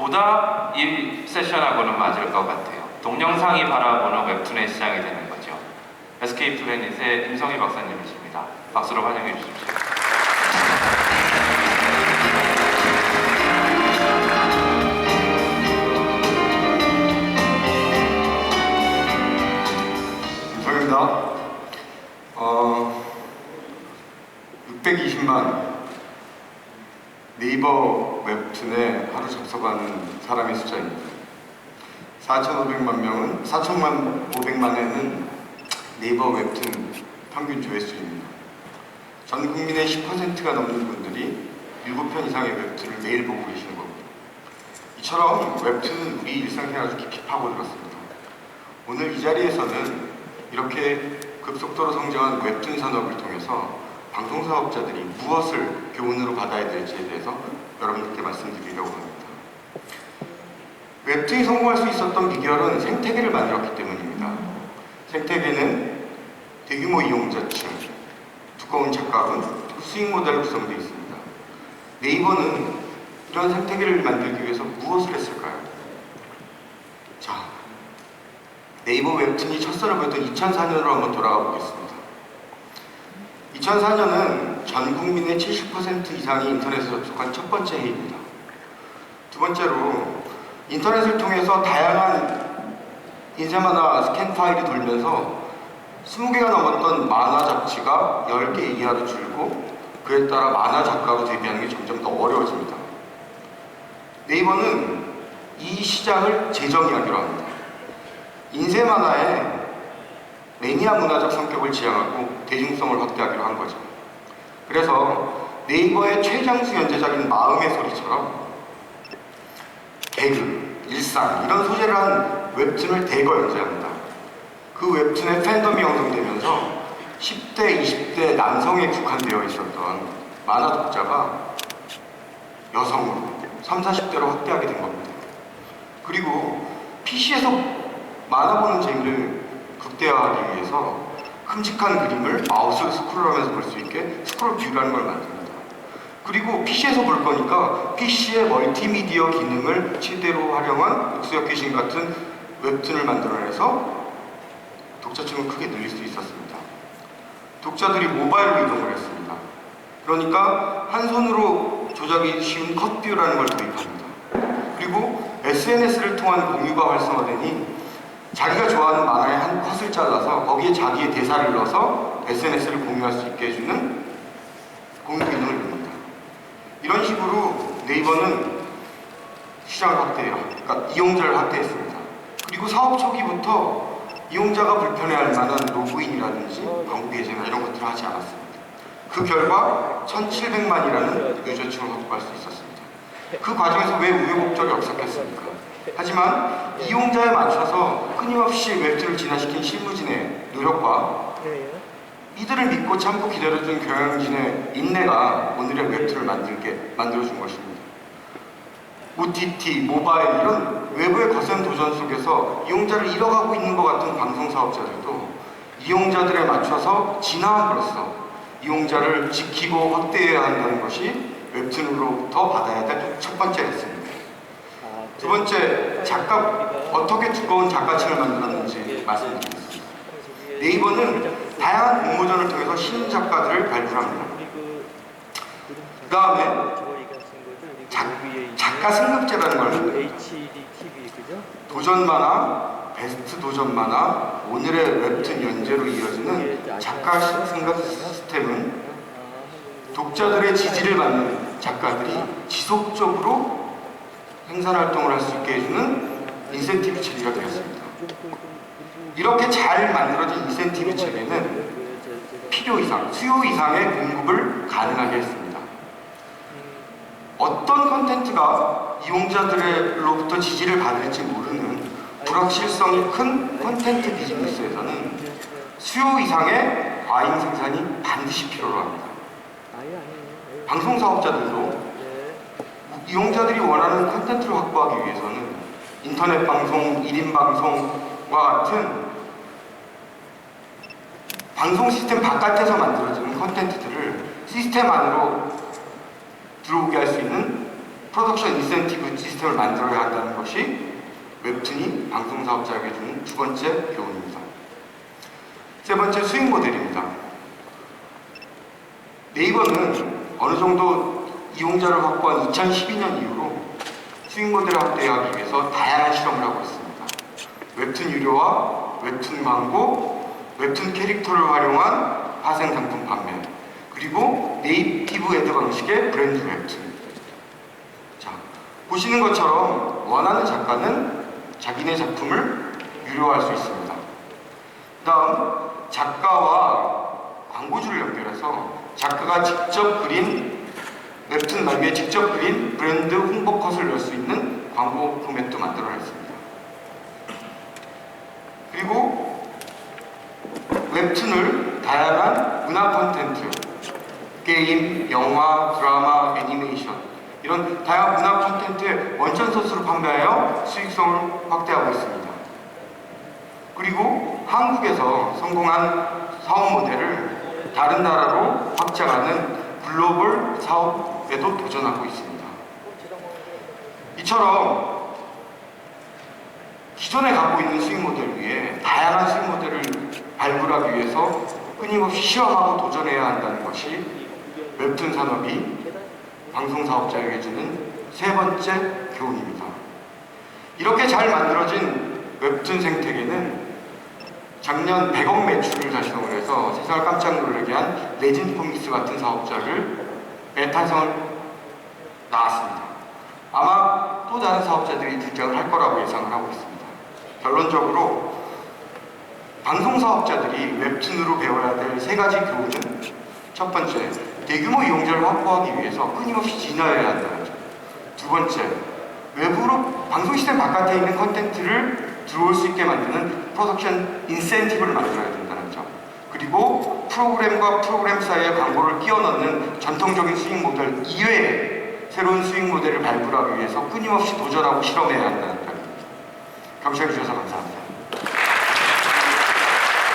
보다 이 세션하고는 맞을 것 같아요. 동영상이 바라보는 웹툰의 시장이 되는 거죠. SK 플래닛의 임성희 박사님이십니다. 박수로 환영해 주십시오. 임성희입니다. 620만 네이버 웹툰에 하루 접속하는 사람의 숫자입니다. 4,500만에는 네이버 웹툰 평균 조회수입니다. 전 국민의 10%가 넘는 분들이 7편 이상의 웹툰을 매일 보고 계시는 겁니다. 이처럼 웹툰은 우리 일상생활을 깊이 파고들었습니다. 오늘 이 자리에서는 이렇게 급속도로 성장한 웹툰 산업을 통해서 방송사업자들이 무엇을 교훈으로 받아야 될지에 대해서 여러분들께 말씀드리려고 합니다. 웹툰이 성공할 수 있었던 비결은 생태계를 만들었기 때문입니다. 생태계는 대규모 이용자층, 두꺼운 작가분, 수익 모델로 구성되어 있습니다. 네이버는 이런 생태계를 만들기 위해서 무엇을 했을까요? 자, 네이버 웹툰이 첫선을 보였던 2004년으로 한번 돌아가 보겠습니다. 2004년은 전 국민의 70% 이상이 인터넷에 접속한 첫 번째 해입니다. 두 번째로 인터넷을 통해서 다양한 인쇄만화 스캔 파일이 돌면서 20개가 넘었던 만화 잡지가 10개 이하로 줄고 그에 따라 만화 작가로 데뷔하는 게 점점 더 어려워집니다. 네이버는 이 시장을 재정의하기로 합니다. 인쇄 만화의 매니아 문화적 성격을 지향하고 대중성을 확대하기로 한 거죠. 그래서 네이버의 최장수 연재작인 마음의 소리처럼 개그, 일상 이런 소재를 한 웹툰을 대거 연재합니다. 그 웹툰의 팬덤이 형성되면서 10대, 20대 남성에 국한되어 있었던 만화 독자가 여성으로 30, 40대로 확대하게 된 겁니다. 그리고 PC에서 만화 보는 재미를 극대화하기 위해서 큼직한 그림을 마우스로 스크롤하면서 볼 수 있게 스크롤 뷰라는 걸 만듭니다. 그리고 PC에서 볼 거니까 PC의 멀티미디어 기능을 최대로 활용한 녹수역 귀신 같은 웹툰을 만들어내서 독자층을 크게 늘릴 수 있었습니다. 독자들이 모바일로 이동을 했습니다. 그러니까 한 손으로 조작이 쉬운 컷뷰라는 걸 도입합니다. 그리고 SNS를 통한 공유가 활성화되니 자기가 좋아하는 만화의 한 컷을 잘라서 거기에 자기의 대사를 넣어서 SNS를 공유할 수 있게 해주는 공유 기능을 엽니다. 이런 식으로 네이버는 시장을 확대해요. 그러니까 이용자를 확대했습니다. 그리고 사업 초기부터 이용자가 불편해할 만한 로그인이라든지 광고 예제나 이런 것들을 하지 않았습니다. 그 결과 1,700만이라는 유저층을 확보할 수 있었습니다. 그 과정에서 왜 우여곡절이 없었겠습니까? 하지만 이용자에 맞춰서 끊임없이 웹툰을 진화시킨 실무진의 노력과 이들을 믿고 참고 기다려준 경영진의 인내가 오늘의 웹툰을 만들어준 것입니다. OTT, 모바일 이런 외부의 거센 도전 속에서 이용자를 잃어가고 있는 것 같은 방송사업자들도 이용자들에 맞춰서 진화함으로써 이용자를 지키고 확대해야 한다는 것이 웹툰으로부터 받아야 될 첫 번째 레슨입니다. 두 번째, 어떻게 두꺼운 작가층을 만들었는지 말씀드리겠습니다. 네이버는 다양한 공모전을 통해서 신인 작가들을 발굴합니다. 그 다음에 작가 승급제라는 걸 합니다. 도전 만화, 베스트 도전 만화, 오늘의 웹툰 연재로 이어지는 작가 승급 시스템은 독자들의 지지를 받는 작가들이 지속적으로 생산활동을 할 수 있게 해주는 인센티브 체계가 되었습니다. 이렇게 잘 만들어진 인센티브 체계는 필요 이상, 수요 이상의 공급을 가능하게 했습니다. 어떤 콘텐츠가 이용자들로부터 지지를 받을지 모르는 불확실성이 큰 콘텐츠 비즈니스에서는 수요 이상의 과잉 생산이 반드시 필요로 합니다. 방송사업자들도 이용자들이 원하는 콘텐츠를 확보하기 위해서는 인터넷 방송, 1인 방송과 같은 방송 시스템 바깥에서 만들어지는 콘텐츠들을 시스템 안으로 들어오게 할 수 있는 프로덕션 인센티브 시스템을 만들어야 한다는 것이 웹툰이 방송사업자에게 주는 두 번째 교훈입니다. 세 번째, 수익 모델입니다. 네이버는 어느 정도 이용자를 확보한 2012년 이후로 수익 모델을 확대하기 위해서 다양한 실험을 하고 있습니다. 웹툰 유료화, 웹툰 광고, 웹툰 캐릭터를 활용한 파생 상품 판매, 그리고 네이티브 애드 방식의 브랜드 웹툰. 자, 보시는 것처럼 원하는 작가는 자기네 작품을 유료화할 수 있습니다. 그 다음, 작가와 광고주를 연결해서 작가가 직접 그린 웹툰 말미에 직접 그린 브랜드 홍보 컷을 넣을 수 있는 광고 포맷도 만들어냈습니다. 그리고 웹툰을 다양한 문화 콘텐츠, 게임, 영화, 드라마, 애니메이션 이런 다양한 문화 콘텐츠의 원천 소스로 판매하여 수익성을 확대하고 있습니다. 그리고 한국에서 성공한 사업 모델을 다른 나라로 확장하는 글로벌 사업에도 도전하고 있습니다. 이처럼 기존에 갖고 있는 수익 모델 위에 다양한 수익 모델을 발굴하기 위해서 끊임없이 시험하고 도전해야 한다는 것이 웹툰 산업이 방송사업자에게 주는 세 번째 교훈입니다. 이렇게 잘 만들어진 웹툰 생태계는 작년 100억 매출을 달성을 해서 세상을 깜짝 놀라게 한 레진 코믹스 같은 사업자를 탄생을 나왔습니다. 아마 또 다른 사업자들이 등장을 할 거라고 예상을 하고 있습니다. 결론적으로 방송사업자들이 웹툰으로 배워야 될 세 가지 교훈은 첫 번째, 대규모 이용자를 확보하기 위해서 끊임없이 진화해야 한다는 점. 두 번째, 외부로 방송 시스템 바깥에 있는 컨텐츠를 들어올 수 있게 만드는 프로덕션 인센티브를 만들어야 된다는 점. 그리고 프로그램과 프로그램 사이에 광고를 끼워 넣는 전통적인 수익 모델 이외에 새로운 수익 모델을 발굴하기 위해서 끊임없이 도전하고 실험해야 한다는 점입니다. 감시해 주셔서 감사합니다.